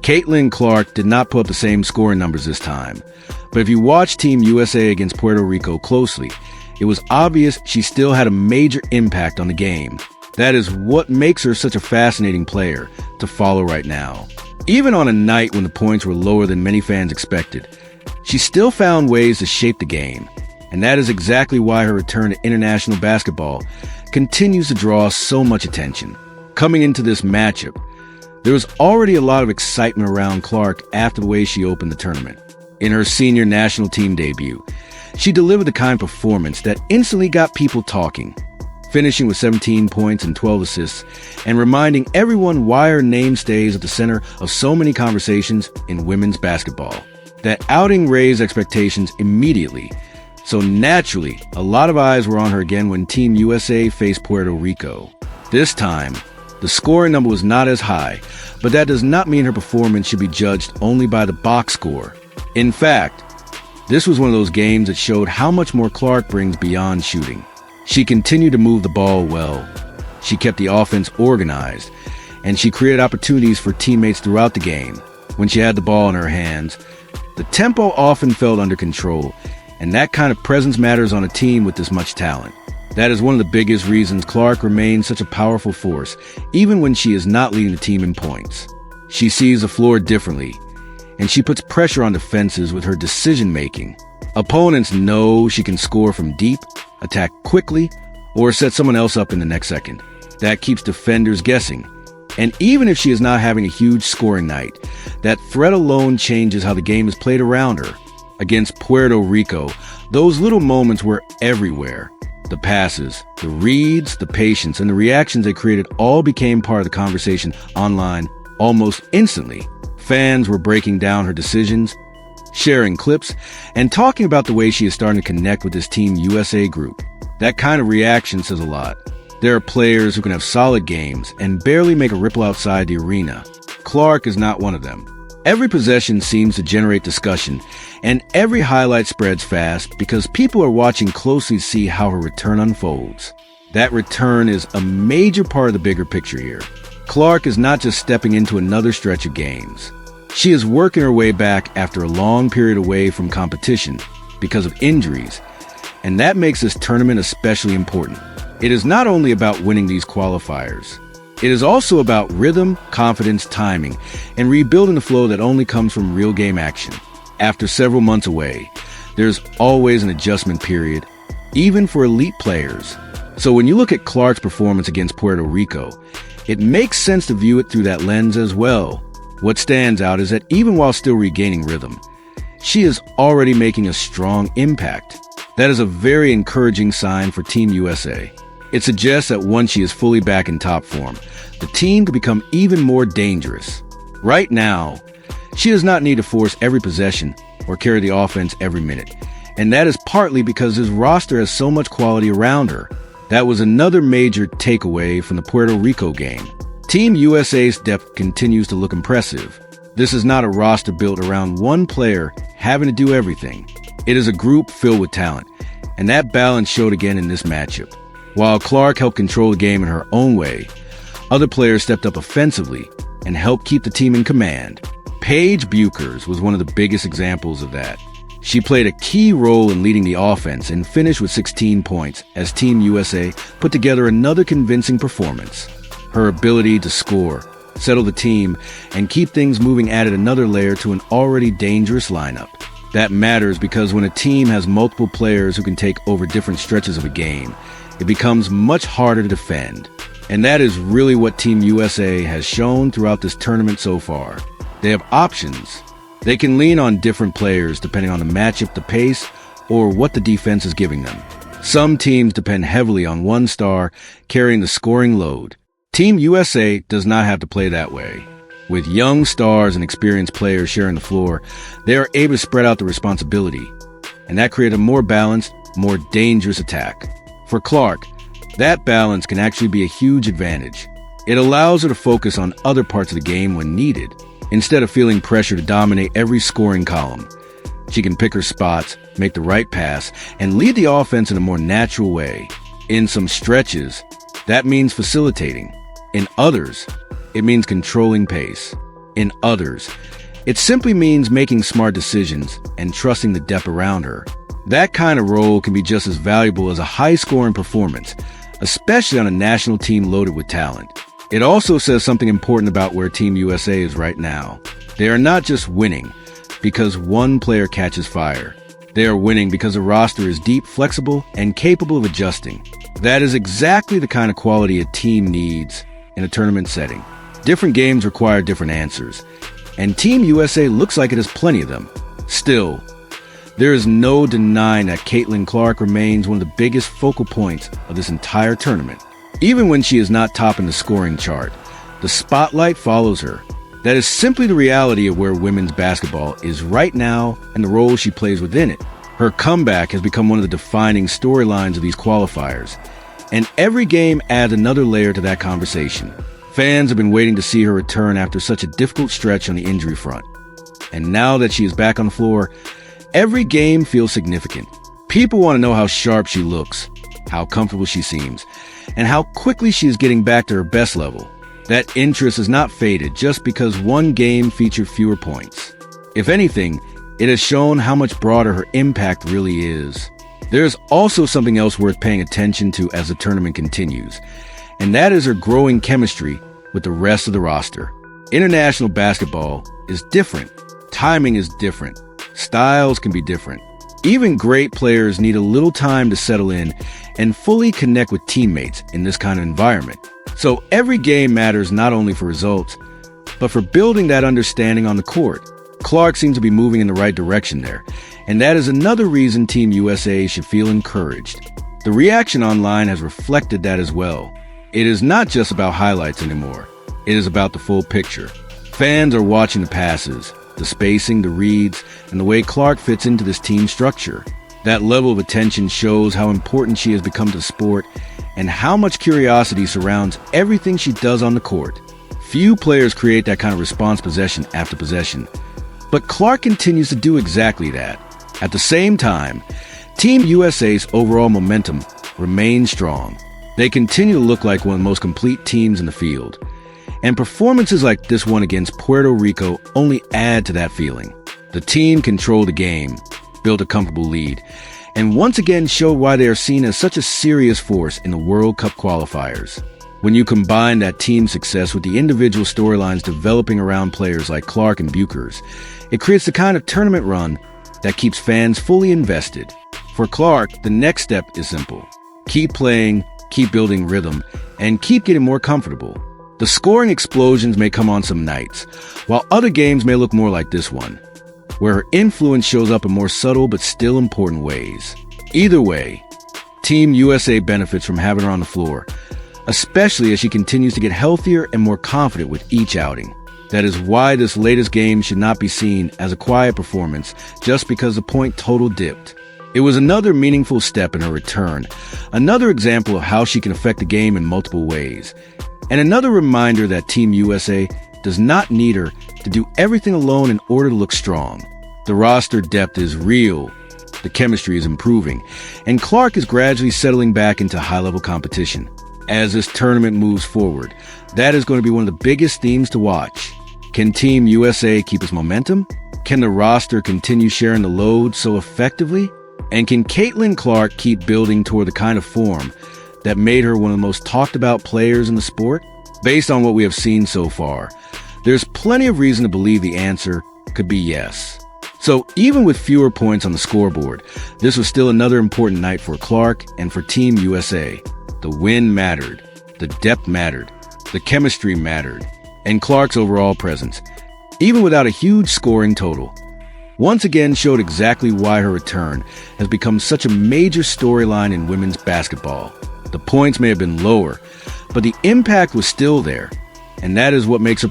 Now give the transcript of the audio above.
Caitlin Clark did not put up the same scoring numbers this time, but if you watch Team USA against Puerto Rico closely, it was obvious she still had a major impact on the game. That is what makes her such a fascinating player to follow right now. Even on a night when the points were lower than many fans expected, she still found ways to shape the game, and that is exactly why her return to international basketball continues to draw so much attention. Coming into this matchup, there was already a lot of excitement around Clark after the way she opened the tournament. In her senior national team debut, she delivered the kind of performance that instantly got people talking, finishing with 17 points and 12 assists, and reminding everyone why her name stays at the center of so many conversations in women's basketball. That outing raised expectations immediately, so naturally, a lot of eyes were on her again when Team USA faced Puerto Rico. This time, the scoring number was not as high, but that does not mean her performance should be judged only by the box score. In fact, this was one of those games that showed how much more Clark brings beyond shooting. She continued to move the ball well. She kept the offense organized, and she created opportunities for teammates throughout the game. When she had the ball in her hands, the tempo often felt under control, and that kind of presence matters on a team with this much talent. That is one of the biggest reasons Clark remains such a powerful force, even when she is not leading the team in points. She sees the floor differently, and she puts pressure on defenses with her decision-making. Opponents know she can score from deep, attack quickly, or set someone else up in the next second. That keeps defenders guessing. And even if she is not having a huge scoring night, that threat alone changes how the game is played around her. Against Puerto Rico, those little moments were everywhere. The passes, the reads, the patience, and the reactions they created all became part of the conversation online almost instantly. Fans were breaking down her decisions, sharing clips, and talking about the way she is starting to connect with this Team USA group. That kind of reaction says a lot. There are players who can have solid games and barely make a ripple outside the arena. Clark is not one of them. Every possession seems to generate discussion, and every highlight spreads fast because people are watching closely to see how her return unfolds. That return is a major part of the bigger picture here. Clark is not just stepping into another stretch of games. She is working her way back after a long period away from competition because of injuries, and that makes this tournament especially important. It is not only about winning these qualifiers. It is also about rhythm, confidence, timing, and rebuilding the flow that only comes from real game action. After several months away, there's always an adjustment period, even for elite players. So when you look at Clark's performance against Puerto Rico, it makes sense to view it through that lens as well. What stands out is that even while still regaining rhythm, she is already making a strong impact. That is a very encouraging sign for Team USA. It suggests that once she is fully back in top form, the team could become even more dangerous. Right now, she does not need to force every possession or carry the offense every minute, and that is partly because his roster has so much quality around her. That was another major takeaway from the Puerto Rico game. Team USA's depth continues to look impressive. This is not a roster built around one player having to do everything. It is a group filled with talent, and that balance showed again in this matchup. While Clark helped control the game in her own way, other players stepped up offensively and helped keep the team in command. Paige Buchers was one of the biggest examples of that. She played a key role in leading the offense and finished with 16 points as Team USA put together another convincing performance. Her ability to score, settle the team, and keep things moving added another layer to an already dangerous lineup. That matters because when a team has multiple players who can take over different stretches of a game, it becomes much harder to defend. And that is really what Team USA has shown throughout this tournament so far. They have options. They can lean on different players depending on the matchup, the pace, or what the defense is giving them. Some teams depend heavily on one star carrying the scoring load. Team USA does not have to play that way. With young stars and experienced players sharing the floor, they are able to spread out the responsibility, and that creates a more balanced, more dangerous attack. For Clark, that balance can actually be a huge advantage. It allows her to focus on other parts of the game when needed, instead of feeling pressure to dominate every scoring column. She can pick her spots, make the right pass, and lead the offense in a more natural way. In some stretches, that means facilitating. In others, it means controlling pace. In others, it simply means making smart decisions and trusting the depth around her. That kind of role can be just as valuable as a high-scoring performance, especially on a national team loaded with talent. It also says something important about where Team USA is right now. They are not just winning because one player catches fire. They are winning because the roster is deep, flexible, and capable of adjusting. That is exactly the kind of quality a team needs in a tournament setting. Different games require different answers, and Team USA looks like it has plenty of them. Still, there is no denying that Caitlin Clark remains one of the biggest focal points of this entire tournament. Even when she is not topping the scoring chart, the spotlight follows her. That is simply the reality of where women's basketball is right now and the role she plays within it. Her comeback has become one of the defining storylines of these qualifiers, and every game adds another layer to that conversation. Fans have been waiting to see her return after such a difficult stretch on the injury front. And now that she is back on the floor, every game feels significant. People want to know how sharp she looks, how comfortable she seems, and how quickly she is getting back to her best level. That interest is not faded just because one game featured fewer points. If anything, it has shown how much broader her impact really is. There is also something else worth paying attention to as the tournament continues, and that is her growing chemistry with the rest of the roster. International basketball is different. Timing is different. Styles can be different. Even great players need a little time to settle in and fully connect with teammates in this kind of environment. So every game matters not only for results, but for building that understanding on the court. Clark seems to be moving in the right direction there, and that is another reason Team USA should feel encouraged. The reaction online has reflected that as well. It is not just about highlights anymore. It is about the full picture. Fans are watching the passes, the spacing, the reads, and the way Clark fits into this team structure. That level of attention shows how important she has become to the sport and how much curiosity surrounds everything she does on the court. Few players create that kind of response possession after possession, but Clark continues to do exactly that. At the same time, Team USA's overall momentum remains strong. They continue to look like one of the most complete teams in the field. And performances like this one against Puerto Rico only add to that feeling. The team controlled the game, built a comfortable lead, and once again showed why they are seen as such a serious force in the World Cup qualifiers. When you combine that team success with the individual storylines developing around players like Clark and Buchers, it creates the kind of tournament run that keeps fans fully invested. For Clark, the next step is simple. Keep playing, keep building rhythm, and keep getting more comfortable. The scoring explosions may come on some nights, while other games may look more like this one, where her influence shows up in more subtle but still important ways. Either way, Team USA benefits from having her on the floor, especially as she continues to get healthier and more confident with each outing. That is why this latest game should not be seen as a quiet performance just because the point total dipped. It was another meaningful step in her return, another example of how she can affect the game in multiple ways, and another reminder that Team USA does not need her to do everything alone in order to look strong. The roster depth is real, the chemistry is improving, and Clark is gradually settling back into high-level competition. As this tournament moves forward, that is going to be one of the biggest themes to watch. Can Team USA keep its momentum? Can the roster continue sharing the load so effectively? And can Caitlin Clark keep building toward the kind of form that made her one of the most talked about players in the sport? Based on what we have seen so far, there's plenty of reason to believe the answer could be yes. So even with fewer points on the scoreboard, this was still another important night for Clark and for Team USA. The win mattered, the depth mattered, the chemistry mattered, and Clark's overall presence, even without a huge scoring total, once again showed exactly why her return has become such a major storyline in women's basketball. The points may have been lower, but the impact was still there, and that is what makes her